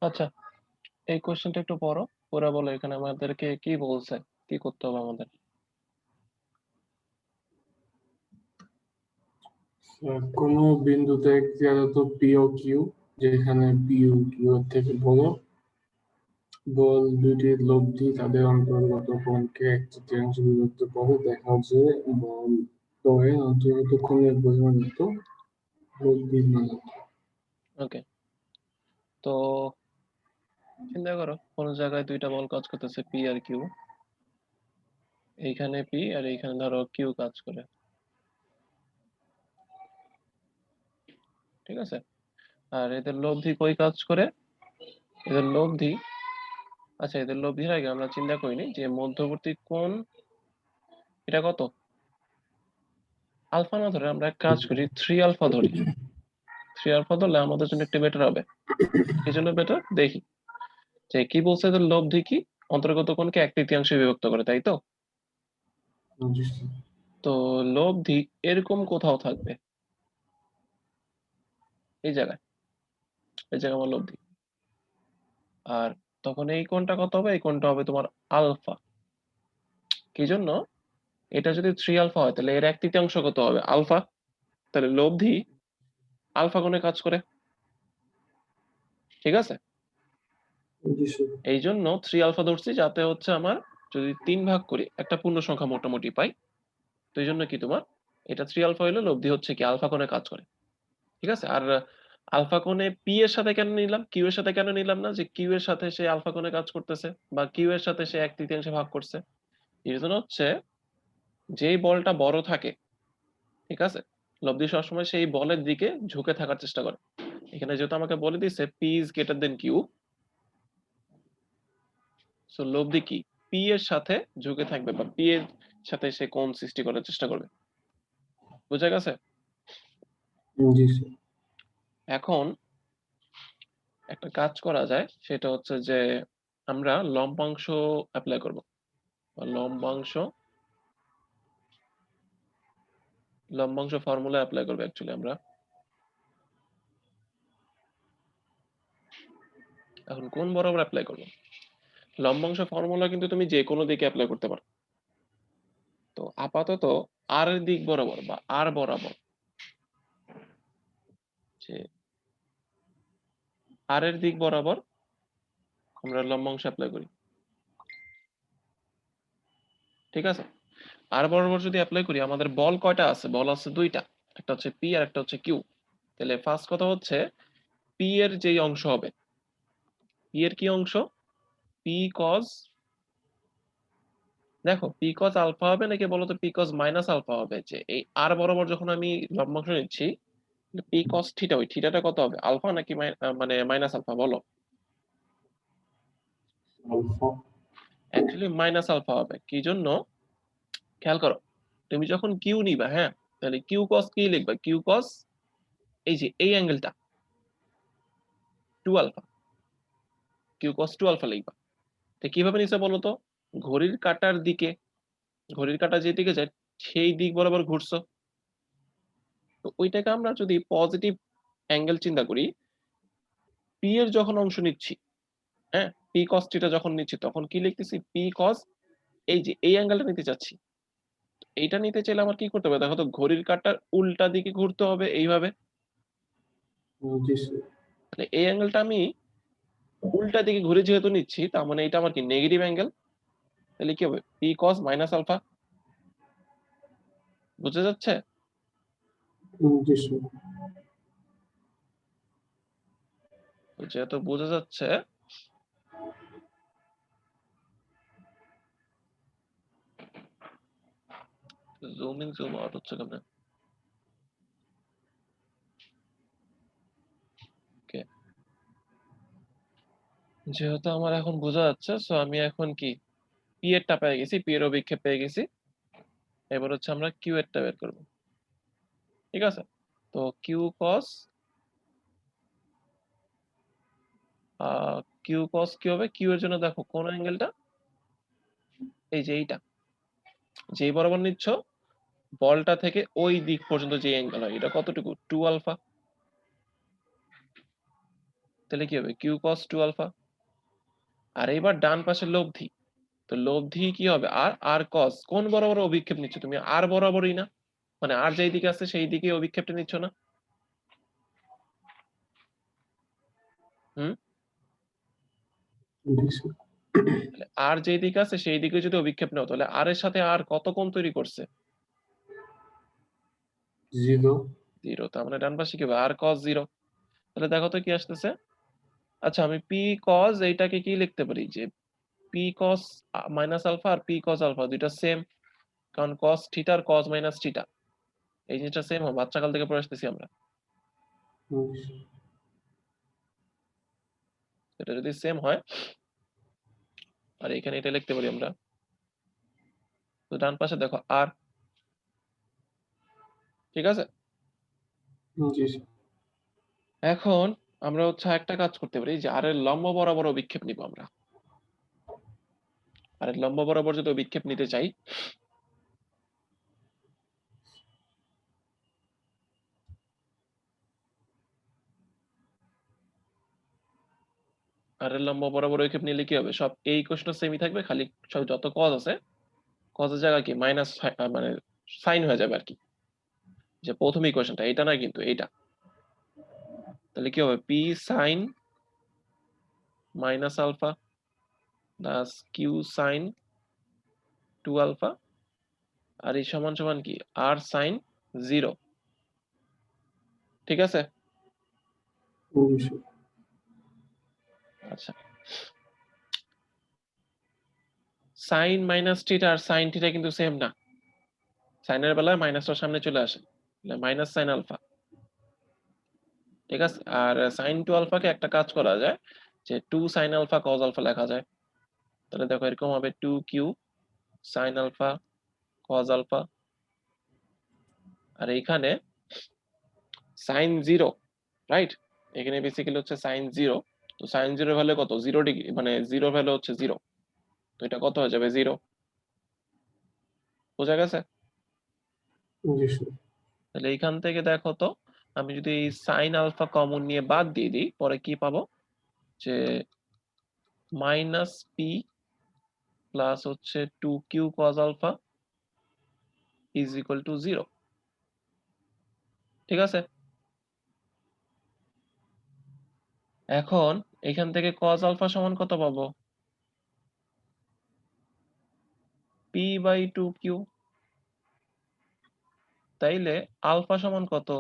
আচ্ছা, এই কোশ্চেনটা একটু পড়ো, পড়ে বলো এখানে আমাদেরকে কি বলছে, কি করতে হবে আমাদের। কোনো বিন্দুতে ক্রিয়ারত পি ও কিউ, যেখানে পি ও কিউ এর থেকে বড়, বল দুটির লব্ধি তাদের অন্তর্গত কোণকে এক তৃতীয়াংশ বিভক্ত করে দেখা যে বল দ্বয়ের অন্তর্গত কোণের পরিমাণ এত, লব্ধির মান এত। ওকে, তো চিন্তা করো কোন জায়গায় দুইটা বল কাজ করতেছে, পি আর কিউ। এইখানে পি আর এইখানে ধরো কিউ কাজ করে, ঠিক আছে। আর এদের লব্ধি কই কাজ করে, এদের লব্ধি, আচ্ছা এদের লব্ধির আগে আমরা চিন্তা করিনি যে মধ্যবর্তী কোণ এটা কত, আলফা না ধরে আমরা এক কাজ করি 3 আলফা ধরি। 3 আলফা ধরলে আমাদের জন্য একটু বেটার হবে। কি জন্য বেটার দেখি, যে কি বলছে এদের লব্ধি কি অন্তর্গত কোণকে এক তৃতীয়াংশে বিভক্ত করে, তাই তো। তো লব্ধি এরকম কোথাও থাকবে, এই জায়গায়, এই জায়গায় আমার লব্ধি। আর তখন এই কোণটা কত হবে, এই কোণটা হবে তোমার আলফা। কি জন্য, এটা যদি 3 আলফা হয় তাহলে এর এক তৃতীয়াংশ কত হবে, আলফা। তাহলে লব্ধি আলফা কোণে কাজ করে, ঠিক আছে। এই জন্য 3 আলফা ধরছি, যাতে হচ্ছে আমার যদি 3 ভাগ করি একটা পূর্ণ সংখ্যা মোটামুটি পাই। তো এই জন্য কি তোমার এটা 3 আলফা হইলে লব্ধি হচ্ছে কি আলফা কোণে কাজ করে, ঠিক আছে। আর আলফা কোণে পি এর সাথে কেন নিলাম, কিউ এর সাথে কেন নিলাম না, যে কিউ এর সাথে সে আলফা কোণে কাজ করতেছে বা কিউ এর সাথে সে এক তৃতীয়াংশে ভাগ করছে। এর জন্য হচ্ছে যেই বলটা বড় থাকে, ঠিক আছে, লব্ধি সবসময় সেই বলের দিকে ঝুঁকে থাকার চেষ্টা করে। এখানে যেহেতু আমাকে বলে দিচ্ছে p is greater than q, so লব্ধি কি পি এর সাথে ঝুঁকে থাকবে বা পি এর সাথে সে কোণ সৃষ্টি করার চেষ্টা করবে। বুঝা গেছে? এখন একটা কাজ করা যায়, সেটা হচ্ছে যে আমরা লম্বাংশ অ্যাপ্লাই করব, লম্বাংশ ফর্মুলা অ্যাপ্লাই করব অ্যাকচুয়ালি আমরা। এখন কোন বরাবর অ্যাপ্লাই করব, লম্বাংশ ফর্মুলা কিন্তু তুমি যে কোনো দিকে অ্যাপ্লাই করতে পারো। তো আপাতত আর এর দিক বরাবর বা আর বরাবর, যে আর এর দিক বরাবর আমরা লম্বাংশ অ্যাপ্লাই করি, ঠিক আছে। আর বরাবর যদি অ্যাপ্লাই করি, আমাদের বল কয়টা আছে, বল আছে দুইটা, একটা হচ্ছে পি আর একটা হচ্ছে কিউ। তাহলে ফার্স্ট কথা হচ্ছে পি এর যেই অংশ হবে, পি এর কি অংশ, পি কজ, দেখো পি কজ আলফা হবে নাকি বলো তো পি কজ মাইনাস আলফা হবে। যে এই আর বরাবর যখন আমি লম্বাংশ নিচ্ছি, পি কজ থিটা, ওই থিটাটা কত হবে, আলফা নাকি মানে মাইনাস আলফা বলো। অ্যাকচুয়ালি মাইনাস আলফা হবে। কি জন্য, খেয়াল করো, তুমি যখন কিউ নিবা, হ্যাঁ, তাহলে কিউ কস কি লিখবা, কিউ কস এই যে এই অ্যাঙ্গেলটা 2 আলফা, কিউ কস 2 আলফা লিখবা। তো কিভাবে নিচে বলো তো, ঘড়ির কাঁটার দিকে, ঘড়ির কাঁটা যেদিকে যায় সেই দিক বরাবর ঘুরছো, তো ওইটাকে আমরা যদি পজিটিভ অ্যাঙ্গেল চিন্তা করি, পি এর যখন অংশ নিচ্ছি, হ্যাঁ, পি কস থিটা যখন নিচ্ছি তখন কি লিখতেছি, পি কস, এই যে এই অ্যাঙ্গেলটা নিতে চাচ্ছি, এইটা নিতে চাইলে আমার কি করতে হবে, দেখো তো ঘড়ির কাঁটার উল্টা দিকে ঘুরতে হবে এইভাবে, জি স্যার। তাহলে এই অ্যাঙ্গেলটা আমি উল্টা দিকে ঘুরে যেহেতু নিচ্ছি, তার মানে এটা আমার কি নেগেটিভ অ্যাঙ্গেল, তাহলে কি হবে পি কস মাইনাস আলফা। বুঝা যাচ্ছে? জি স্যার। যেহেতু বোঝা যাচ্ছে, জুম ইন জুম আউট হচ্ছে কেমনে, ওকে, যেহেতু আমার এখন বোঝা যাচ্ছে, সো আমি এখন কি পি এরটা পেয়ে গেছি, পি এর অভিক্ষেপ পেয়ে গেছি, এবার হচ্ছে আমরা কিউ এরটা বের করব, ঠিক আছে? তো কিউ কস, কিউ কস কি হবে, কিউ এর জন্য দেখো কোন অ্যাঙ্গেলটা, এই যে এইটা, যেই বরাবর নিচ্ছ বলটা থেকে ওই দিক পর্যন্ত যে অ্যাঙ্গেল হয়, এটা কতটুকু, 2 আলফা, তাহলে কি হবে কিউ কস 2 আলফা। আর এবার ডান পাশের লব্ধি, তো লব্ধি কি হবে, আর আর কস, কোন বরাবর অভিক্ষেপ নিচ্ছ তুমি, আর বরাবরই না, মানে আর যেই দিকে আছে সেই দিকে অভিক্ষেপটা নিচ্ছ না, হুম, জি স্যার। তাহলে আর যেই দিকে আছে সেই দিকে যদি অভিক্ষেপ নাও, তাহলে আর এর সাথে আর কত কোণ তৈরি করছে, 0। 0, তার মানে ডান পাশে কি হবে আর কস 0। তাহলে দেখো তো কি আসতেছে, আচ্ছা আমি পি কস এইটাকে কি লিখতে পারি, যে পি কস মাইনাস আলফা আর পি কস আলফা দুইটা সেম, কারণ কস থিটা আর কস মাইনাস থিটা এই জিনিসটা সেম হবে, বাচ্চাকাল থেকে পড়ে আসতেছি আমরা, এটা যদি সেম হয়, আর এখানে এটা লিখতে পারি আমরা, তো ডান পাশে দেখো আর, ঠিক আছে? জি স্যার। এখন আমরা হচ্ছে একটা কাজ করতে পারি, যে আর এর লম্ব বরাবর অভিক্ষেপ নিব আমরা, আর এর লম্ব বরাবর যদি অভিক্ষেপ নিতে চাই, আর এর লম্ব বরাবর অভিক্ষেপ নিলে কি হবে, সব এই কোশটা সেমই থাকবে, খালি সব যত কজ আছে কজের জায়গায় কি মাইনাস, মানে সাইন হয়ে যাবে আর কি, যে প্রথম ইকুয়েশনটা এটা না কিন্তু এইটা, তাহলে কি হবে P sine minus alpha plus Q sine 2 alpha, আর এই সমান সমান কি আর সাইন 0, ঠিক আছে? জি স্যার। আচ্ছা, সাইন মাইনাস থিটা আর সাইন থিটা কিন্তু সেম না, সাইনের বেলায় মাইনাসটার সামনে চলে আসে, মাইনাস সাইন আলফা, ঠিক আছে? আর সাইন 2 আলফাকে একটা কাজ করা যায়, যে 2 সাইন আলফা কজ আলফা লেখা যায়, তাহলে দেখো এরকম হবে 2 Q sine alpha cos alpha, আর এইখানে সাইন 0, রাইট, এখানে বেসিক্যালি হচ্ছে সাইন 0, তো সাইন 0 ভ্যালু কত, 0 ডিগ্রি, মানে 0 ভ্যালু হচ্ছে 0, তো এটা কত হয়ে যাবে 0, বোঝা গেছে? জি স্যার। তাহলে এইখান থেকে দেখো তো, আমি যদি এই সাইন আলফা কমন নিয়ে বাদ দিয়ে দিই, পরে কি পাবো, যে মাইনাস পি প্লাস হচ্ছে 2 q cos alpha is equal to 0, ঠিক আছে? এখন এখান থেকে কজ আলফা সমান কত পাবো, পি বাই 2 কিউ, তাইলে আলফা সমান কত,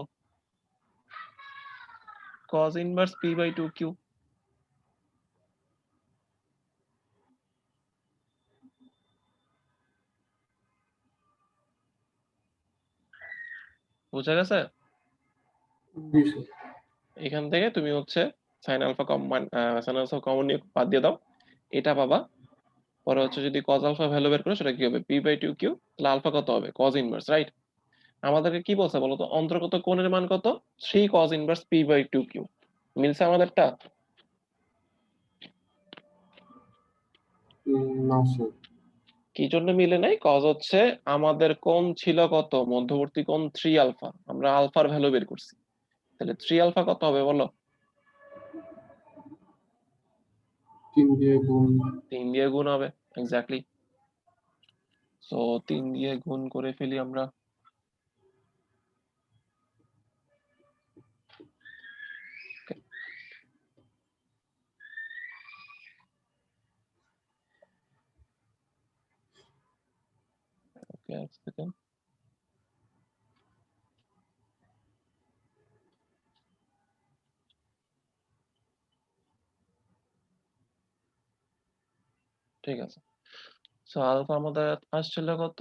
cos inverse p by 2 q, বুঝা গেছে? জি স্যার। এখান থেকে তুমি হচ্ছে sine alpha sine alpha common নিয়ে বাদ দিয়ে দাও, এটা পাবা, পরে হচ্ছে যদি কজ আলফা ভ্যালু বের করো সেটা কি হবে পি বাই 2 কিউ, তাহলে আলফা কত হবে কজ ইনভার্স, রাইট? আমাদেরকে কি বলছে বলতো, অন্তর্গত কোণের মান কত, 3 cos inverse p by 2 q, মিলছে আমাদেরটা? না স্যার। কি জন্য মিলে নাই? কজ হচ্ছে আমাদের কোণ ছিল কত? মধ্যবর্তী কোণ 3 আলফা, আমরা আলফার ভ্যালু বের করছি। তাহলে 3 আলফা কত হবে বলো? 3 দিয়ে গুণ। 3 দিয়ে গুণ হবে, এক্স্যাক্টলি। সো 3 দিয়ে গুণ করে ফেলি আমরা। ওকে, এক সেকেন্ড। ঠিক আছে। সো আলফা আমাদের আসছিল কত?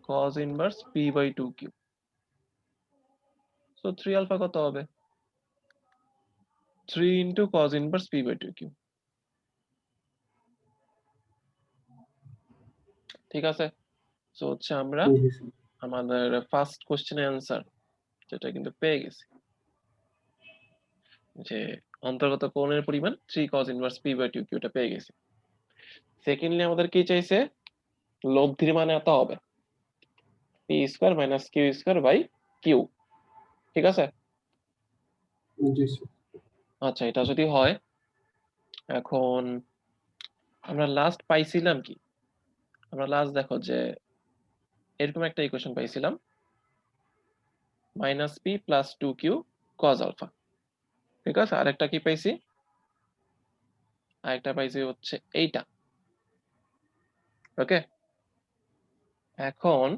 cos inverse p/2q। So 3 alpha কত হবে? 3 ইনটু cos ইনভার্স p/2q। ঠিক আছে। সো হচ্ছে আমরা জি স্যার। আমাদের ফার্স্ট কোশ্চেনের অ্যান্সার যেটা কিন্তু পেয়ে গেছি, যে অন্তর্গত কোণের পরিমাণ 3 cos ইনভার্স p/2q, এটা পেয়ে গেছি। সেকেন্ডলি আমাদের কি চাইছে? লব্ধির মান এত হবে, p square minus q square by q। ঠিক আছে। জি স্যার। আচ্ছা, এটা যদি হয়, এখন আমরা লাস্ট পাইছিলাম কি? আমরা লাস্ট দেখো যে এরকম একটা ইকুয়েশন পাইছিলাম, minus p plus 2q cos alpha. ঠিক আছে। আরেকটা কি পাইছি? আরেকটা পাইছি হচ্ছে এইটা। ওকে। এখন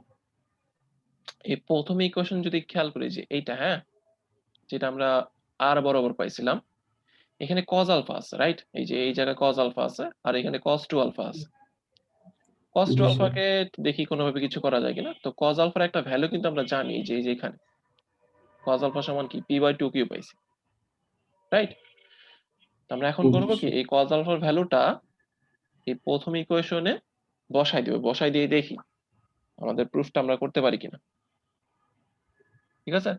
এই প্রথম ইকুয়েশন যদি খেয়াল করি, যে এইটা, হ্যাঁ, যেটা আমরা আর বরাবর পাইছিলাম, এখানে cos আলফা আছে, রাইট? এই যে এই জায়গায় cos আলফা আছে, আর এখানে cos 2 আলফা আছে। cos 2 জি স্যার। আলফাকে দেখি কোনোভাবে কিছু করা যায় কিনা। তো cos আলফার একটা ভ্যালু কিন্তু আমরা জানি, যে এই যে এখানে cos আলফা সমান কি p/2q পাইছি, রাইট? আমরা এখন জি করব কি, স্যার। এই cos আলফার ভ্যালুটা এই প্রথম ইকুয়েশনে বসাই দিব, বসাই দিয়ে দেখি আমাদের প্রুফটা আমরা করতে পারি কিনা। ঠিক আছে।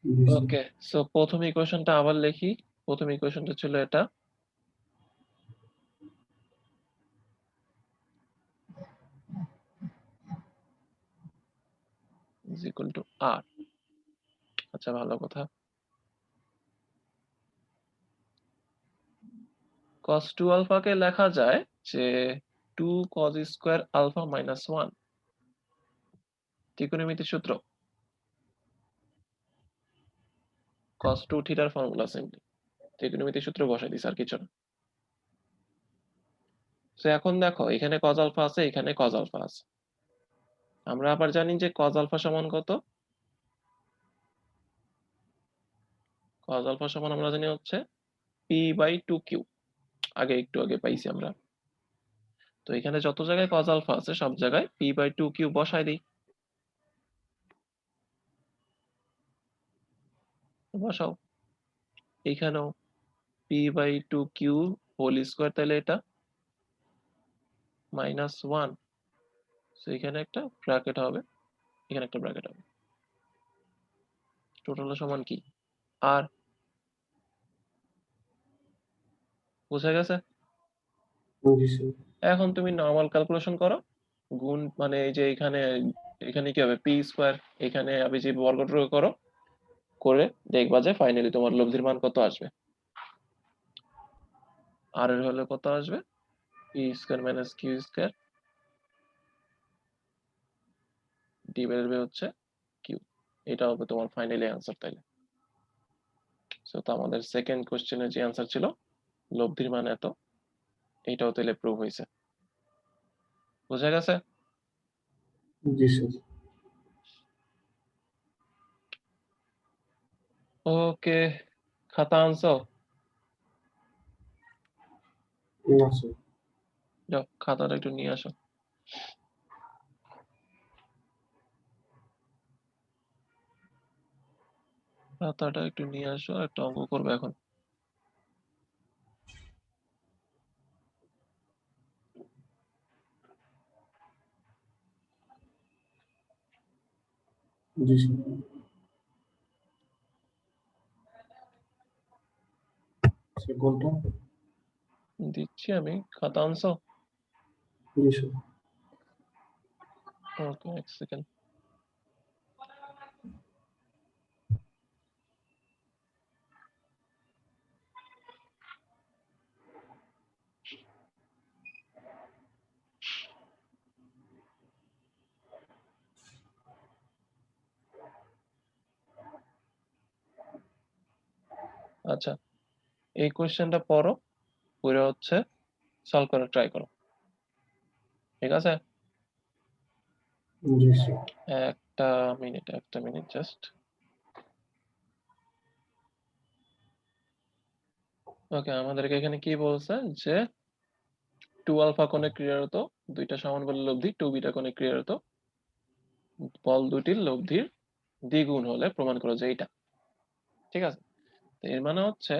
জি স্যার। ওকে। সো প্রথম ইকুয়েশনটা আবার লিখি। প্রথম ইকুয়েশনটা ছিল এটা, ইজ ইকুয়াল টু আর। আচ্ছা, ভালো কথা। cos 2 আলফাকে লেখা যায় যে 2 cos স্কয়ার আলফা মাইনাস 1, ত্রিকোণমিতির সূত্র। cos 2 থিটার ফর্মুলা সিম্পলি ত্রিকোণমিতির সূত্র বসাই দিছি, আর কিছু না। তো এখন দেখো, এখানে cos আলফা আছে, এখানে cos আলফা আছে। আমরা আবার জানি যে cos আলফা সমান কত? cos আলফা সমান আমরা জানি হচ্ছে p/2q। একটু আগে পাইছি আমরা। তো এখানে যত জায়গায় cos আলফা আছে, সব জায়গায় p/2q বসাই দিই। বসাও। এখানেও p/2q হোল স্কয়ার, তাহলে এটা মাইনাস 1। সো এখানে একটা ব্র্যাকেট হবে, এখানে একটা ব্র্যাকেট হবে। টোটাল সমান কি? আর। বুঝা গেছে? জি স্যার। এখন তুমি নরমাল ক্যালকুলেশন করো। গুণ মানে এই যে এখানে, এখানে কি হবে? পি স্কয়ার, এখানে আমি যে বর্গটুকু করো, করে দেখবা যে ফাইনালি তোমার লব্ধির মান কত আসবে। আর এর হলে কত আসবে? P square minus q square divided by হচ্ছে কিউ। এটা হবে তোমার ফাইনালি অ্যান্সার তাইলে। সো তো আমাদের সেকেন্ড কোশ্চেনের যে অ্যান্সার ছিল লব্ধির মান এত, এটাও তাহলে প্রুভ হয়েছে। বুঝা গেছে? জি স্যার। ওকে। খাতা আনছো? না স্যার। যাও, খাতাটা একটু নিয়ে আসো। খাতাটা একটু নিয়ে আসো, একটা অঙ্ক করবে এখন। জি স্যার। স্যার কোনটা? দিচ্ছি আমি, খাতা আনছো? জি স্যার। ওকে, এক সেকেন্ড। আচ্ছা, এই কোয়েশ্চেনটা পড়ো, পড়ে হচ্ছে সলভ করার ট্রাই করো, ঠিক আছে? জি স্যার। একটা মিনিট জাস্ট। ওকে, আমাদেরকে এখানে কি বলছে যে 2 আলফা কোণে ক্রিয়ারত দুইটা সমান বলের লব্ধি 2 বিটা কোণে ক্রিয়ারত বল দুটির লব্ধির দ্বিগুণ হলে প্রমাণ করো যে এইটা, ঠিক আছে? তো এর মানে হচ্ছে,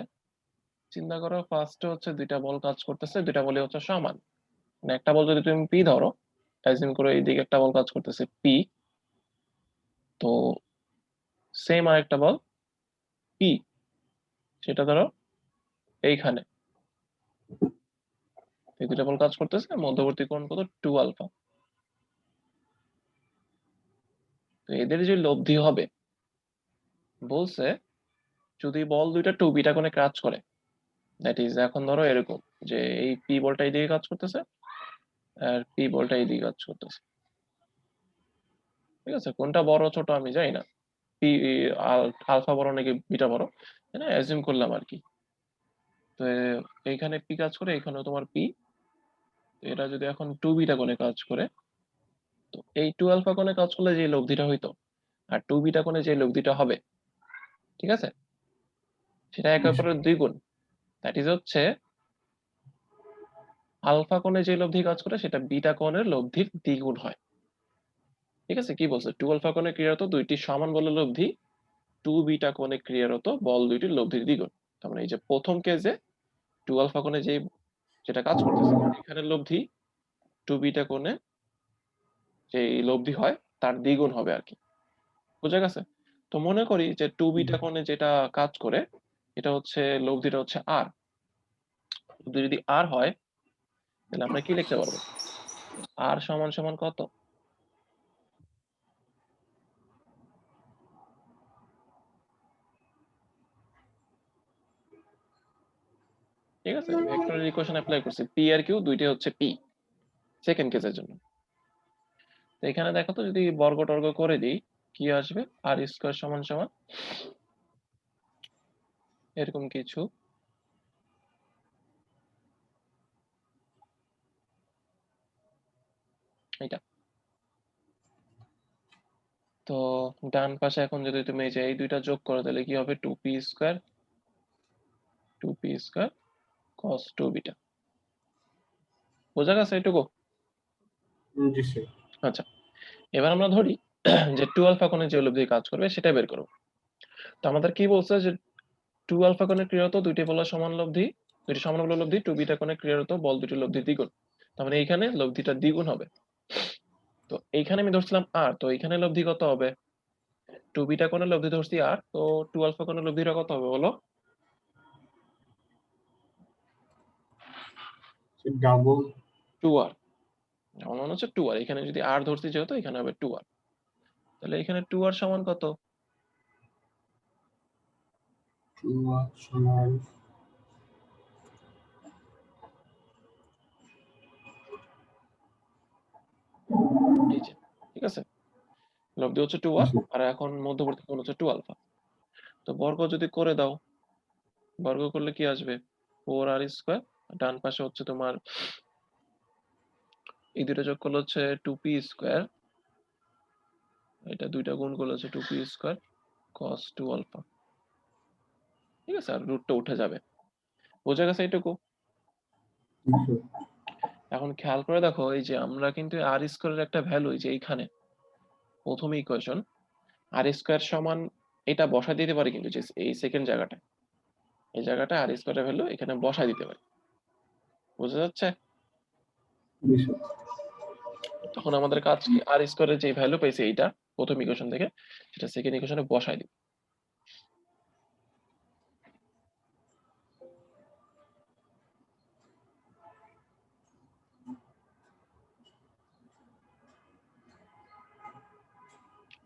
চিন্তা করো ফার্স্টে হচ্ছে দুইটা বল কাজ করতেছে, দুইটা বলই হচ্ছে সমান। মানে একটা বল যদি তুমি পি ধরো, অ্যাজিউম করো এইদিকে একটা বল কাজ করতেছে পি, তো সেম আরেকটা বল পি, সেটা ধরো এইখানে, এই দুইটা বল কাজ করতেছে, মধ্যবর্তী কোণ কত 2 আলফা। তো এদের যে লব্ধি হবে, বলছে যদি বল দুইটা 2 বিটা কোণে কাজ করে, দ্যাট ইজ এখন ধরো এরকম যে এই পি বলটা এইদিকে কাজ করতেছে আর পি বলটা এইদিকে কাজ করতেছে, ঠিক আছে? কোনটা বড় ছোট আমি জানি না, পি আলফা বড় নাকি বিটা বড়, এটা অ্যাজিউম করলাম আর কি। তো এইখানে পি কাজ করে, এখানেও তোমার পি, এটা যদি এখন 2 বিটা কোণে কাজ করে, তো এই 2 আলফা কোণে কাজ করলে যে লব্ধিটা হইতো আর 2 বিটা কোণে যে লব্ধিটা হবে, ঠিক আছে, সেটা একে অপরের দ্বিগুণ। দ্যাট ইজ হচ্ছে আলফা কোণে যে লব্ধি কাজ করে সেটা বিটা কোণের লব্ধির দ্বিগুণ হয়, ঠিক আছে? কি বলছে, 2 আলফা কোণে ক্রিয়ারত দুইটি সমান বলের লব্ধি 2 বিটা কোণে ক্রিয়ারত বল দুইটির লব্ধির দ্বিগুণ। তার মানে এই যে প্রথম কেসে 2 আলফা কোণে যেটা কাজ করতেছে এখানে লব্ধি 2 বিটা কোণে যে লব্ধি হয় তার দ্বিগুণ হবে আর কি, বুঝা গেছে? তো মনে করি যে 2 বিটা কোণে যেটা কাজ করে এটা হচ্ছে লব্ধিটা হচ্ছে আর, যদি আর হয় তাহলে আমরা কি লিখতে পারবো, আর সমান সমান কত, ঠিক আছে? ভেক্টরের ইকুয়েশন অ্যাপ্লাই করছি, পি আর কিউ দুইটাই হচ্ছে পি সেকেন্ড কেসের জন্য। তো এখানে দেখো তো যদি বর্গ টর্গ করে দিই কি আসবে, আর স্কয়ার সমান সমান এরকম কিছু, এটা। তো ডান পাশে এখন যদি তুমি এই যে এই দুইটা যোগ করো তাহলে কি হবে, 2p স্কয়ার cos 2 বিটা, বোঝা গেছে এটুকু? জি স্যার। আচ্ছা, এবার আমরা ধরি যে 2 আলফা কোণে যে লব্ধি কাজ করবে সেটা বের করব। তো আমাদের কি বলছে যে 2 আলফা কোণে ক্রিয়ারত দুইটি বলের সমান লব্ধি, দুইটি সমান বলের লব্ধি 2 বিটা কোণে ক্রিয়ারত বল দুটির লব্ধি দ্বিগুণ। তার মানে এইখানে লব্ধিটা দ্বিগুণ হবে। তো এইখানে আমি ধরছিলাম আর, তো এইখানে লব্ধি কত হবে, 2 বিটা কোণের লব্ধি ধরছি আর, তো 2 আলফা কোণের লব্ধিটা কত হবে বলো? ডাবল 2 আর, আমার মনে হচ্ছে 2 আর, এখানে যদি আর ধরছি যেহেতু এখানে হবে 2 আর, তাহলে এখানে 2 আর সমান কত, 2 সমান এই যে, ঠিক আছে? লব্ধি হচ্ছে 2 আর, আর এখন মধ্যবর্তী কোণ হচ্ছে 2 আলফা। তো বর্গ যদি করে দাও, বর্গ করলে কি আসবে, 4 আর স্কয়ার, ডান পাশে হচ্ছে তোমার এই দুটো যোগ করলে হচ্ছে 2p স্কয়ার, এটা দুইটা গুণ করলে হচ্ছে 2p স্কয়ার cos 2 আলফা, ঠিক আছে? আর রুটটা উঠে যাবে, বোঝা গেছে এইটুকু? এখন খেয়াল করে দেখো এই যে আমরা কিন্তু আর স্কয়ারের একটা ভ্যালু এই যে এইখানে প্রথম ইকুয়েশন আর স্কয়ার সমান এটা বসাই দিতে পারি, কিন্তু যে এই সেকেন্ড জায়গাটা, এই জায়গাটা আর স্কয়ারের ভ্যালু এখানে বসাই দিতে পারি, বোঝা যাচ্ছে? তখন আমাদের কাজ কি, আর স্কয়ারের যে ভ্যালু পাইছে এইটা প্রথম ইকুয়েশন থেকে সেটা সেকেন্ড ইকুয়েশনে বসাই দিব।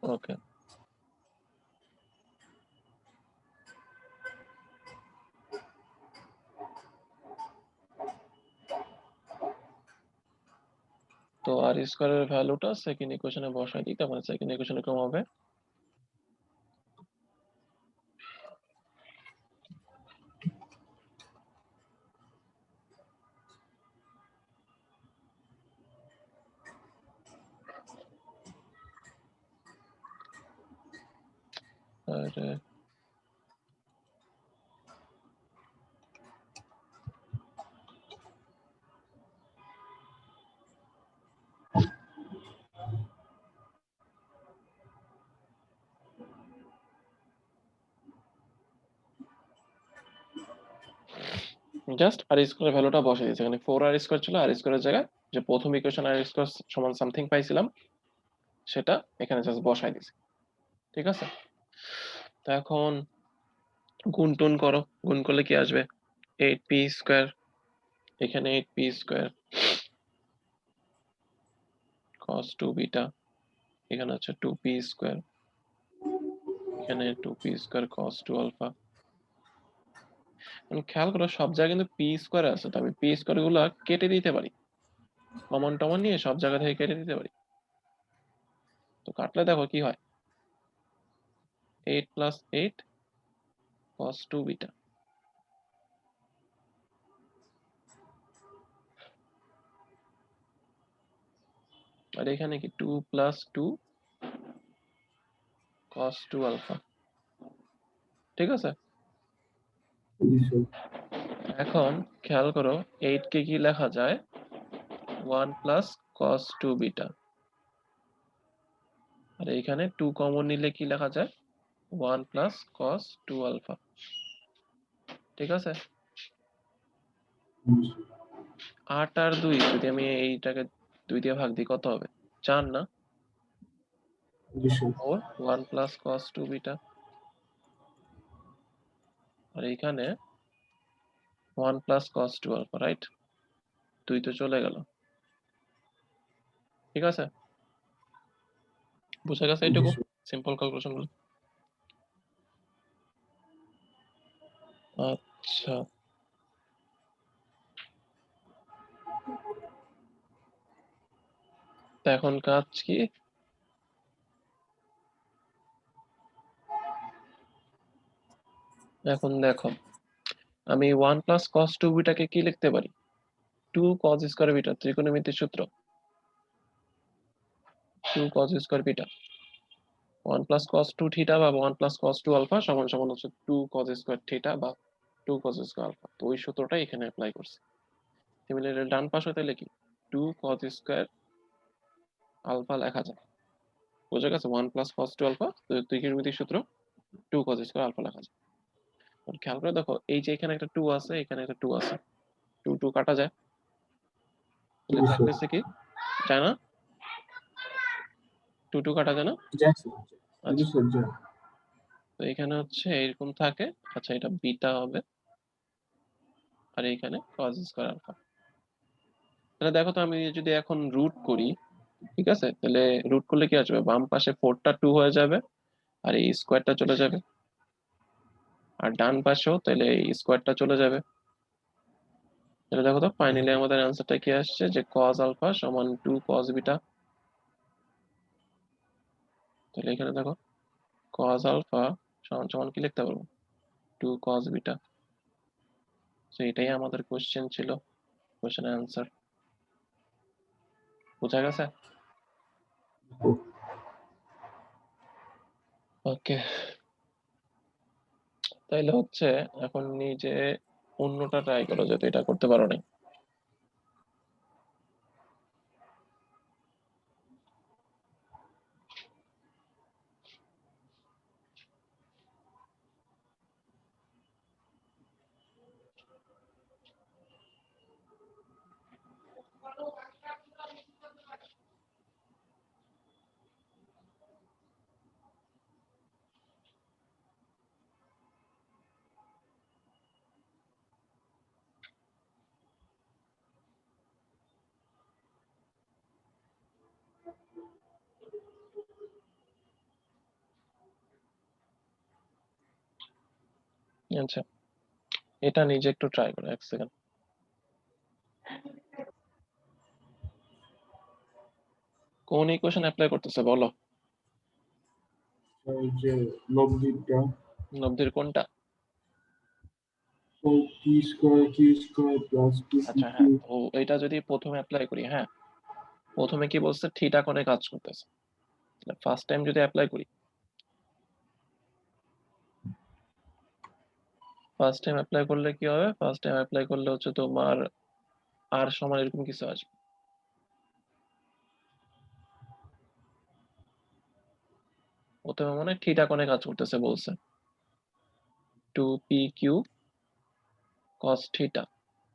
ওকে, তো আর স্কোয়ারের ভ্যালুটা সেকেন্ড ইকুয়েশনে বসাই দিই, তারপরে সেকেন্ড ইকুয়েশনে কম হবে আর জাস্ট আর স্কোয়ারের ভ্যালুটা বসাই দিয়েছি। এখানে 4r স্কোয়ার ছিল, আর স্কোয়ারের জায়গায় যে প্রথম ইকুয়েশন আর স্কোয়ার সমান সামথিং পাইছিলাম সেটা এখানে জাস্ট বসাই দিয়েছি। ঠিক আছে, তো এখন গুণ টুন করো, গুণ করলে কি আসবে? 8p স্কোয়ার, এখানে 8p স্কোয়ার cos 2 বিটা, এখানে হচ্ছে 2p স্কোয়ার, এখানে 2p স্কোয়ার cos 2 আলফা। খেয়াল করো সব জায়গায় কিন্তু p স্কোয়ার আছে, তো আমি p স্কোয়ার গুলা কেটে দিতে পারি, কমন টমন নিয়ে সব জায়গা থেকে কেটে দিতে পারি। তো কাটলে দেখো কি হয়, 8 + 8 cos 2 বিটা, আর এখানে কি 2 + 2 cos 2 আলফা। ঠিক আছে, জি স্যার। এখন খেয়াল করো 8 কে কি লেখা যায়, 1 + cos 2 বিটা, আর এখানে 2 কমন নিলে কি লেখা যায়, 1 + cos 2 আলফা। ঠিক আছে, 8 আর 2 যদি আমি এইটাকে 2 দিয়ে ভাগ দিই কত হবে, 4 না, জি স্যার। 4 1 + cos 2 বিটা, আর এইখানে 1 + cos 2 আলফা, রাইট? 2 তো চলে গেল। ঠিক আছে, বুঝা গেছে জি এইটুকু স্যার। সিম্পল ক্যালকুলেশন গুলো? আচ্ছা, তো এখন কাজ কি, এখন দেখো আমি 1 + cos 2 বিটাকে কি লিখতে পারি, 2 cos স্কয়ার বিটা, ত্রিকোণমিতির সূত্র 2 cos square beta, 1 + cos 2 theta বা 1 + cos 2 আলফা সমান সমান হচ্ছে 2 cos স্কয়ার থিটা বা 2 cos স্কয়ার আলফা। তো ওই সূত্রটাই এখানে অ্যাপ্লাই করছি। সিমিলারলি ডান পাশে তাহলে কি 2 cos স্কয়ার আলফা লেখা যায়। বোঝা গেছে, 1 + cos 2 আলফা, তো ত্রিকোণমিতির সূত্র 2 cos স্কয়ার আলফা লেখা যায়। আর খেয়াল করে দেখো এই যে এখানে একটা 2 আছে, এখানে একটা 2 আছে, 2 2 কাটা যায়, তাহলে জি স্যার। থাকতেছে কি, যায় না, 2 2 কাটা যায় না? যাই স্যার। জি আচ্ছা, স্যার, যাই। তো এখানে হচ্ছে এরকম থাকে। আচ্ছা, এটা বিটা হবে, আর এখানে cos স্কয়ার আলফা। তাহলে দেখো তো আমি যদি এখন রুট করি, ঠিক আছে, তাহলে রুট করলে কি আসবে, বাম পাশে 4টা 2 হয়ে যাবে, আর এই স্কোয়ারটা চলে যাবে, আর ডান পাশেও তাহলে এই স্কোয়ারটা চলে যাবে। তাহলে দেখো তো ফাইনালি আমাদের অ্যান্সারটা কি আসছে, যে cos আলফা সমান 2 cos বিটা। তাহলে এখানে দেখো cos আলফা সমান সমান কি লিখতে পারবো, 2 cos বিটা। তো এটাই আমাদের কোশ্চেন ছিল, কোশ্চেন অ্যান্সার। বোঝা গেছে? ওকে, তাইলে হচ্ছে এখন নিজে অন্যটা ট্রাই করো, যাতে এটা করতে পারো না। আচ্ছা, এটা নিজে একটু ট্রাই করো, এক সেকেন্ড। কোন ইকুয়েশন অ্যাপ্লাই করতেছে বলো? ওই যে লব্ধিটা, লব্ধির কোনটা? P square q square plus two p আচ্ছা হ্যাঁ, কিউ। তো এটা যদি প্রথমে অ্যাপ্লাই করি, হ্যাঁ প্রথমে কি বলছে, থিটা কোণে কাজ করতেছে। ফার্স্ট টাইম যদি অ্যাপ্লাই করি, ফার্স্ট টাইম অ্যাপ্লাই করলে কি হবে, ফার্স্ট টাইম অ্যাপ্লাই করলে হচ্ছে তোমার আর সমান এরকম কিছু আসবে। প্রথমে মনে হয় থিটা কোণে কাজ করতেছে বলছে, 2pq cos থিটা।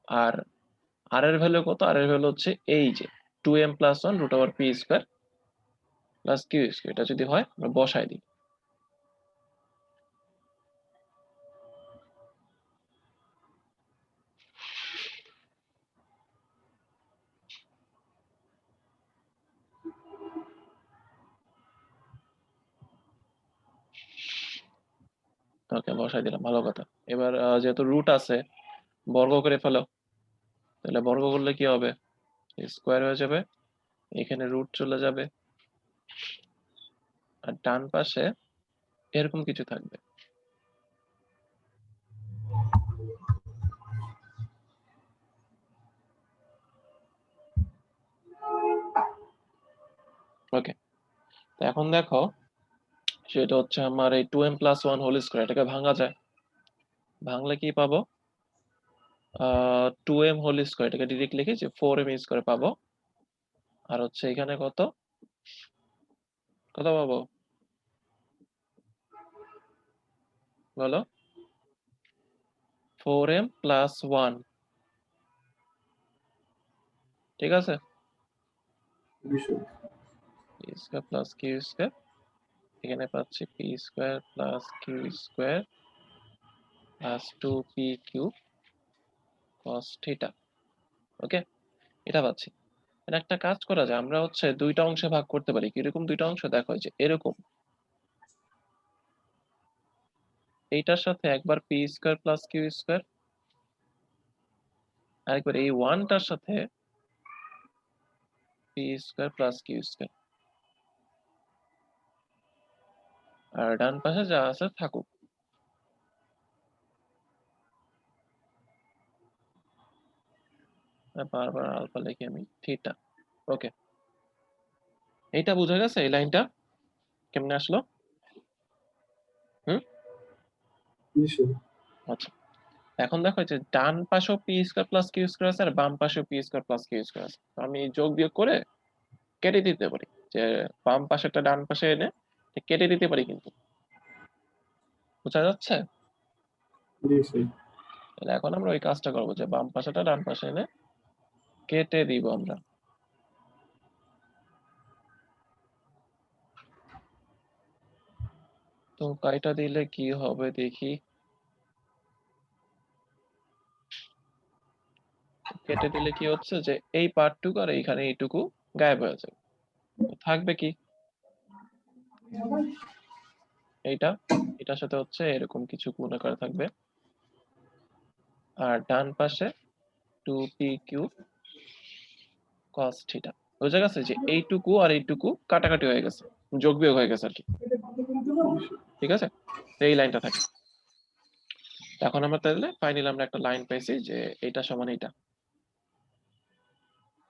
আর আর এর ভ্যালু কত? আর এর ভ্যালু হচ্ছে এই যে 2m + 1 √p² + q²। এটা যদি হয় আমরা বসাই দিই। ওকে, বসাই দিলাম, ভালো কথা। এবার যেহেতু রুট আছে, বর্গ করে ফেলো। তাহলে বর্গ করলে কি হবে, স্কোয়ার হয়ে যাবে, এখানে রুট চলে যাবে, আর ডান পাশে এরকম কিছু থাকবে। ওকে, তো এখন দেখো, সেটা হচ্ছে আমার এই 2m + 1 হোল স্কোয়ার, এটাকে ভাঙা যায়। ভাঙলে কি পাবো, 2m হোল স্কোয়ার, এটাকে ডিরেক্ট লিখে যে 4m স্কোয়ার পাবো। আর হচ্ছে এখানে কত কত পাবো বলো, 4m + 1, ঠিক আছে, p square plus Q square. এখানে পাচ্ছি p square plus Q square plus 2pq cos theta. Okay, এটা পাচ্ছি। এটা একটা কাজ করা যায়, আমরা হচ্ছে দুইটা অংশে ভাগ করতে পারি। কিরকম দুইটা অংশ, দেখো এই যে এরকম, এইটার সাথে একবার P square plus Q square, আরেকবার এই ওয়ানটার সাথে P square plus Q square. আর ডান পাশে যা আছে থাকুক। বারবার আলফা লিখি আমি, থিটা। ওকে, এইটা বোঝা গেছে, এই লাইনটা কেমনে আসলো? হুম, আচ্ছা। এখন দেখো যে ডান পাশেও p square plus Q square আছে, আর বাম পাশেও p square plus Q square আছে। তো আমি যোগ বিয়োগ করে কেটে দিতে পারি, যে বাম পাশেরটা ডান পাশে এনে কেটে দিতে পারি, কিন্তু বোঝা যাচ্ছে? তাহলে এখন আমরা ওই কাজটা করবো, যে বাম পাশেটা ডান পাশে এনে কেটে দিব আমরা। তো কাইটা দিলে কি হবে দেখি, কেটে দিলে কি হচ্ছে যে এই পার্টটুকু আর এইখানে এইটুকু গায়েব হয়ে যাবে। তো থাকবে কি, এইটা এটার সাথে হচ্ছে এরকম কিছু গুণ আকারে থাকবে, আর ডান পাশে 2pq cos থিটা। বোঝা গেছে যে এইটুকু আর এইটুকু কাটাকাটি হয়ে গেছে, যোগ বিয়োগ হয়ে গেছে আর কি, ঠিক আছে। তো এই লাইনটা থাকে। এখন আমরা তাহলে ফাইনালি আমরা একটা লাইন পাইছি যে এটা সমান এইটা।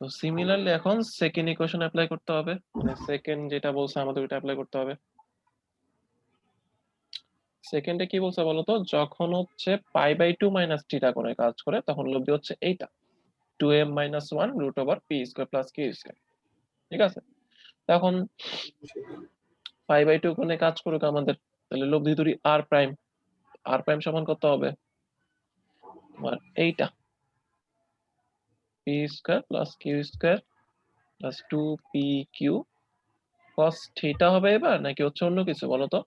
তো সিমিলারলি এখন সেকেন্ড ইকুয়েশন অ্যাপ্লাই করতে হবে, মানে সেকেন্ড যেটা বলছে আমাদের ওটা অ্যাপ্লাই করতে হবে। সেকেন্ডে কি বলছে বলতো, যখন হচ্ছে π/2 - থিটা কোণে কাজ করে, তখন লব্ধি হচ্ছে এইটা 2m - 1 √p² + q², ঠিক আছে। তখন π/2 কোণে কাজ করুক আমাদের, তাহলে লব্ধি ধরি r প্রাইম। r প্রাইম সমান কত হবে তোমার, এইটা p² + q² + 2pq cos theta হবে এবার, নাকি হচ্ছে অন্য কিছু বলো তো?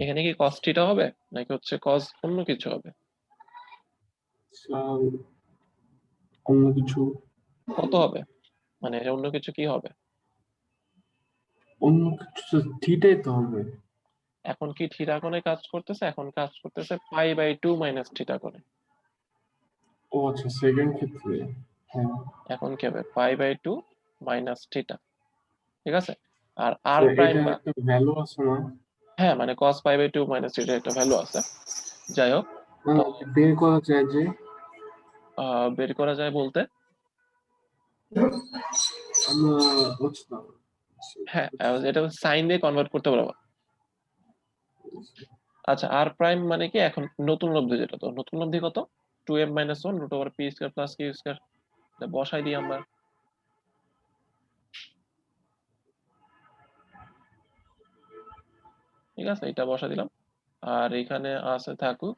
এখানে কি cos থিটা হবে, নাকি হচ্ছে cos অন্য কিছু হবে? অন্য কিছু। কত হবে, মানে অন্য কিছু কি হবে? অন্য কিছু থিটাই তো হবে। এখন কি থিটা কোণে কাজ করতেছে? এখন কাজ করতেছে π/2 মাইনাস থিটা কোণে। ও আচ্ছা, সেকেন্ড ক্ষেত্রে। হ্যাঁ, এখন কি হবে? π/2 মাইনাস থিটা। ঠিক আছে? আর তো r প্রাইম এটার বা একটা ভ্যালু আছে না? হ্যাঁ, মানে cos π/2 মাইনাস থিটার একটা ভ্যালু আছে। যাই হোক, না, তো বের করা যায় যে বের করা যায় বলতে আমরা বুঝলাম। হ্যাঁ, এটা সাইন দিয়ে কনভার্ট করতে পারবো। আচ্ছা, r প্রাইম মানে কি? এখন নতুন লব্ধি যেটা, তো নতুন লব্ধি কত? 2m - 1 root over p square plus q square. বসাই দিই আমরা। ঠিক আছে, এটা বসা দিলাম। আর এখানে আছে থাকুক।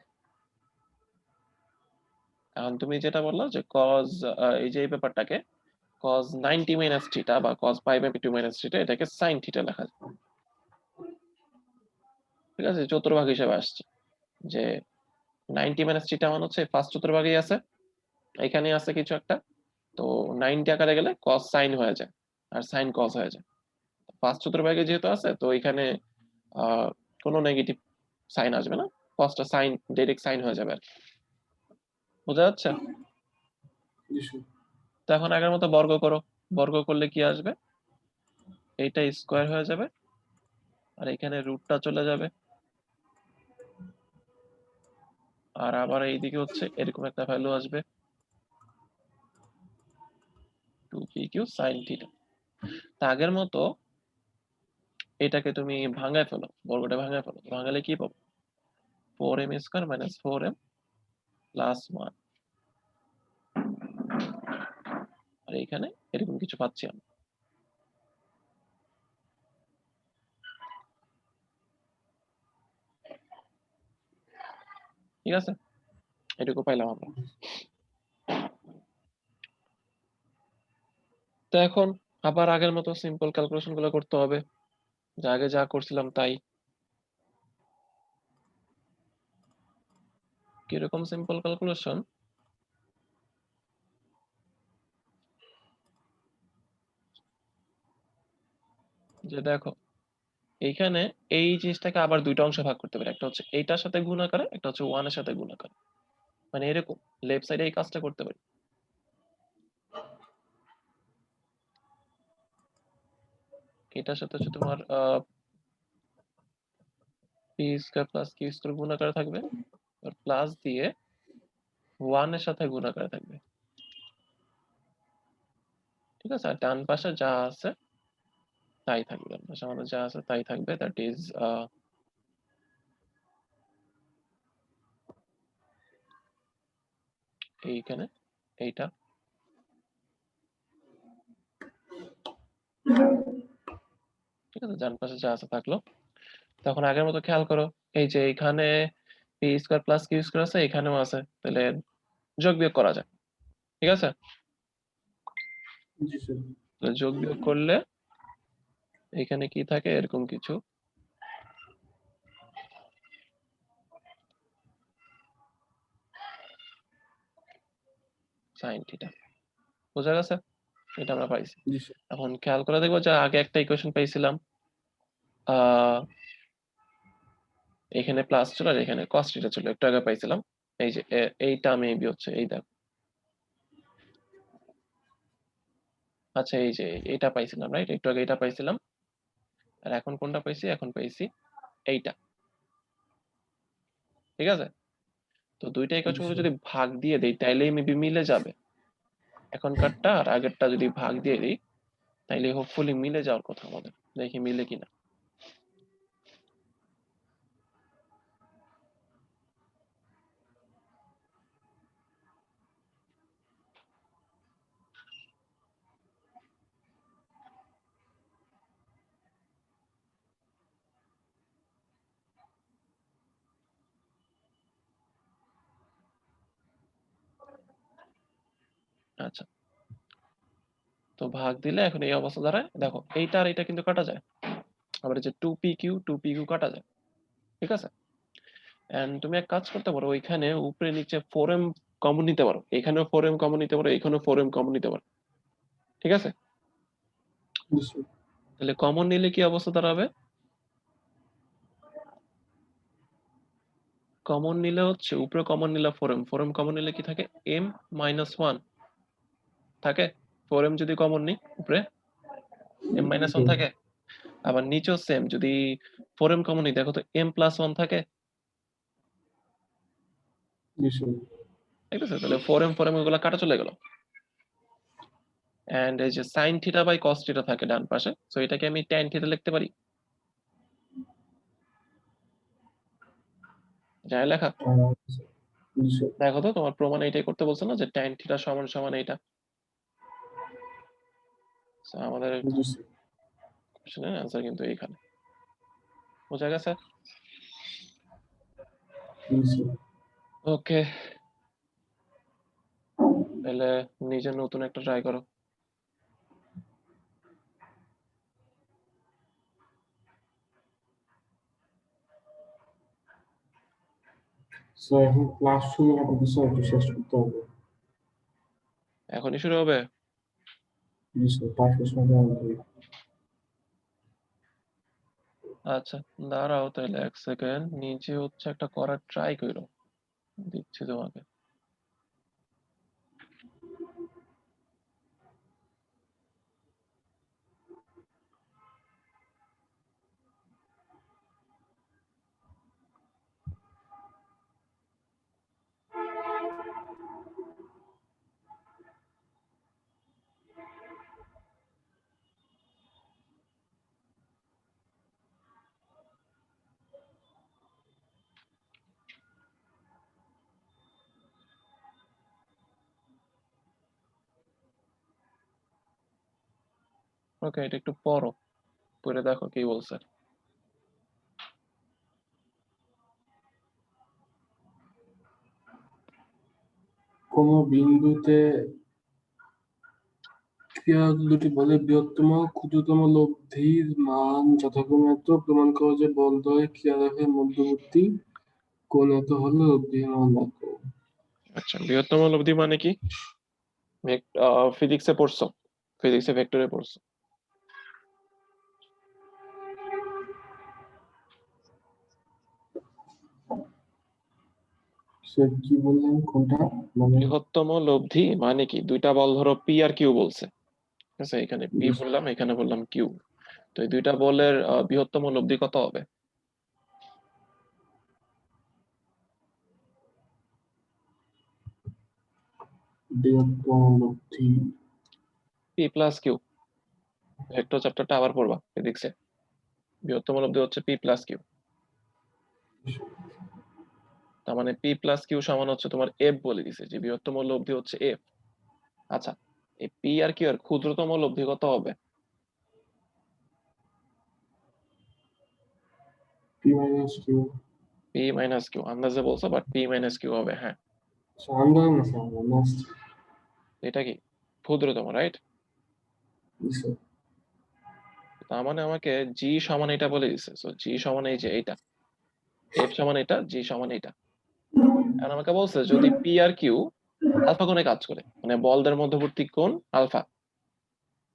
এখন তুমি যেটা বললা যে cos, এই যে এই ব্যাপারটাকে cos 90 মাইনাস থিটা বা cos π/2 মাইনাস থিটা, এটাকে sin থিটা লেখা যায়। ঠিক আছে, চতুর্ভাগ হিসেবে আসছে যে 90 মাইনাস থিটা মানে হচ্ছে ফার্স্ট চতুর্ভাগেই আছে, এখানে আছে কিছু একটা। তো 90 আকারে গেলে cos sin হয়ে যায় আর sin cos হয়ে যায়। ফার্স্ট চতুর্ভাগে যেহেতু আছে, তো এখানে আহ কোনো নেগেটিভ সাইন আসবে না, cosটা সাইন ডাইরেক্ট সাইন হয়ে যাবে আর কি। বোঝা যাচ্ছে? তো এখন আগের মতো বর্গ করো। বর্গ করলে কি আসবে? এইটা স্কোয়ার হয়ে যাবে আর এখানে রুটটা চলে যাবে। আর আবার এইদিকে হচ্ছে এরকম একটা ভ্যালু আসবে 2pq sin থিটা। তা আগের মতো এটাকে তুমি ভাঙায় ফেলো, বর্গটা ভাঙায় ফেলো। ভাঙালে কি পাবো? 4m square minus 4m plus 1। আর এইখানে এরকম কিছু পাচ্ছি আমরা। ঠিক আছে, এটুকু পাইলাম আমরা। তো এখন আবার আগের মতো সিম্পল ক্যালকুলেশন গুলো করতে হবে, যা আগে যা করছিলাম তাই। কিরকম সিম্পল ক্যালকুলেশন? যে দেখো, এইখানে এই জিনিসটাকে আবার দুইটা অংশে ভাগ করতে পারি, একটা হচ্ছে এইটার সাথে গুণ আকারে, একটা হচ্ছে 1 এর সাথে গুণ আকারে। মানে এরকম লেফট সাইডে এই কাজটা করতে পারি। এটার সাথে হচ্ছে তোমার p square plus q square গুণ আকারে থাকবে, আর প্লাস দিয়ে 1 এর সাথে গুণ আকারে থাকবে। ঠিক আছে, আর ডান পাশে যা আছে তাই থাকবে। ডান পাশে আমাদের যা আছে তাই থাকবে, দ্যাট ইজ এইখানে এইটা। ঠিক আছে, ডান পাশে যা আছে থাকলো। তখন আগের মতো খেয়াল করো, এই যে এখানে p square plus q square আছে, এখানেও আছে, তাহলে যোগ বিয়োগ করা যায়। ঠিক আছে, জি স্যার। তো যোগ বিয়োগ করলে এখানে কি থাকে? এরকম কিছু সাইন থিটা। বোঝা গেছে? এটা আমরা পাইছি। জি স্যার। এখন খেয়াল করে দেখবো যে আগে একটা ইকুয়েশন পাইছিলাম, আহ এখানে প্লাস ছিল আর এখানে cos থিটা ছিল, একটু আগে পাইছিলাম। এই যে এইটা মেবি হচ্ছে, এই দেখো। আচ্ছা, এই যে এটা পাইছিলাম, রাইট? একটু আগে এটা পাইছিলাম। আর এখন কোনটা পাইছি? এখন পাইছি এইটা। ঠিক আছে, তো দুইটা জি ইকুয়েশন স্যার। যদি ভাগ দিয়ে দেই তাইলেই মেবি মিলে যাবে। এখনকারটা আর আগেরটা যদি ভাগ দিয়ে দিই তাইলে হোপফুলি মিলে যাওয়ার কথা আমাদের। দেখি মিলে কিনা। আচ্ছা, তো ভাগ দিলে এখন এই অবস্থা দাঁড়ায়। দেখো, এইটা আর এটা কিন্তু কাটা যায়। আবার এই যে 2pq কাটা যায়। ঠিক আছে, এন্ড তুমি এক কাজ করতে পারো, ওইখানে উপরে নিচে 4m কমন নিতে পারো, এখানেও 4m কমন নিতে পারো, এখানেও 4m কমন নিতে পারো। ঠিক আছে, জি স্যার। তাহলে কমন নিলে কি অবস্থা দাঁড়াবে? কমন নিলে হচ্ছে উপরে কমন নিলে ফোরেম কমন নিলে কি থাকে m-1 থাকে। ফোরেম যদি কমন নিই উপরে m-1 থাকে, আবার নিচেও সেম, যদি ফোরেম কমন নিই দেখো তো m+1 থাকে। জি স্যার। ঠিক আছে, তাহলে ফোরেম ওগুলো কাটা চলে গেল। এন্ড এই যে sin theta by cos theta থাকে ডান পাশে, সো এটাকে আমি tan থিটা লিখতে পারি। যায় লেখা? জি স্যার। দেখো তো তোমার প্রমাণ এইটাই করতে বলছে না যে tan থিটা সমান সমান এইটা। সো আমাদের জি স্যার। কোশ্চেনের অ্যান্সার কিন্তু এইখানে। বোঝা গেছে? জি স্যার। ওকে, তাহলে নিজে নতুন একটা ট্রাই করো। স্যার এখন ক্লাস শুরু হবে তো স্যার, একটু শেষ করতে হবে। এখনই শুরু হবে? জি স্যার, 5 সময় হবে। আচ্ছা, দাঁড়াও তাহলে 1 সেকেন্ড, নিজে হচ্ছে একটা করার ট্রাই করো, দিচ্ছি তোমাকে। ওকে, এটা একটু পড়ো, পড়ে দেখো কি বলছে। কোন বিন্দুতে ক্রিয়া দুটি বলের বৃহত্তম ও ক্ষুদ্রতম লব্ধির মান যথাক্রমে এত, প্রমাণ করো যে বল দ্বয়ের ক্রিয়ারেখার মধ্যবর্তী কোণ এত হলে লব্ধির মান এত। আচ্ছা, বৃহত্তম লব্ধি মানে কি? ফিজিক্সে পড়ছো, ফিজিক্সে ভেক্টরে পড়ছো। স্যার কি বললেন কোনটা? মানে বৃহত্তম লব্ধি মানে কি, দুইটা বল ধরো পি আর কিউ বলছে, ঠিক আছে, এখানে পি বললাম, এখানে বললাম কিউ। তো এই দুইটা বলের বৃহত্তম লব্ধি কত হবে? বৃহত্তম লব্ধি পি প্লাস কিউ। ভেক্টর চ্যাপ্টারটা আবার পড়বা ফিজিক্সে। বৃহত্তম লব্ধি হচ্ছে পি প্লাস কিউ। তার মানে পি প্লাস কিউ সমান হচ্ছে তোমার এফ বলে দিছে, যে বৃহত্তম লব্ধি হচ্ছে এফ। আচ্ছা, এই পি আর কিউ এর ক্ষুদ্রতম লব্ধি কত হবে? P minus q. P minus q আন্দাজে বলছো, বাট পি মাইনাস কিউ হবে, হ্যাঁ। আন্দাজ না স্যার, মাইনাস। এটা কি ক্ষুদ্রতম, রাইট? স্যার তার মানে আমাকে জি সমান এটা বলে দিছে, সো জি সমান এই যে এইটা, এফ সমান এটা, জি সমান এটা। এখন আমাকে বলছে যদি পি আর কিউ আলফা কোণে কাজ করে, মানে বলদের মধ্যবর্তী কোণ আলফা,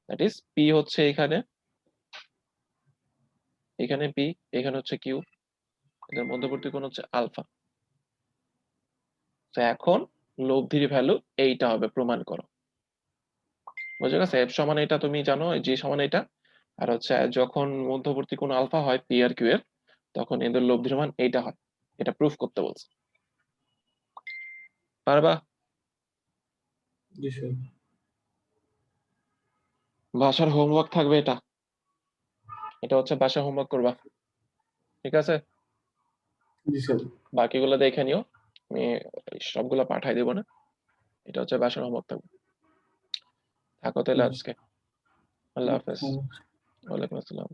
দ্যাট ইজ পি হচ্ছে এখানে, এখানে পি, এখানে হচ্ছে কিউ, এদের মধ্যবর্তী কোণ হচ্ছে আলফা। তো এখন লব্ধির ভ্যালু এইটা হবে, প্রমাণ করো। বুঝে গেছে? এফ সমান এটা তুমি জানো, জি সমান এটা, আর হচ্ছে যখন মধ্যবর্তী কোণ আলফা হয় পি আর কিউ এর, তখন এদের লব্ধির মান এইটা হয়। এটা প্রুফ করতে বলছে, পারবা? জি স্যার। বাসার হোমওয়ার্ক থাকবে এটা, এটা হচ্ছে বাসায় হোমওয়ার্ক করবা, ঠিক আছে? জি স্যার। বাকিগুলো দেখে নিও, আমি সবগুলো পাঠাই দেবো না, এটা হচ্ছে বাসার হোমওয়ার্ক থাকবে। থাকো তাহলে আজকে, আল্লাহ হাফেজ। ওয়ালাইকুম আসসালাম।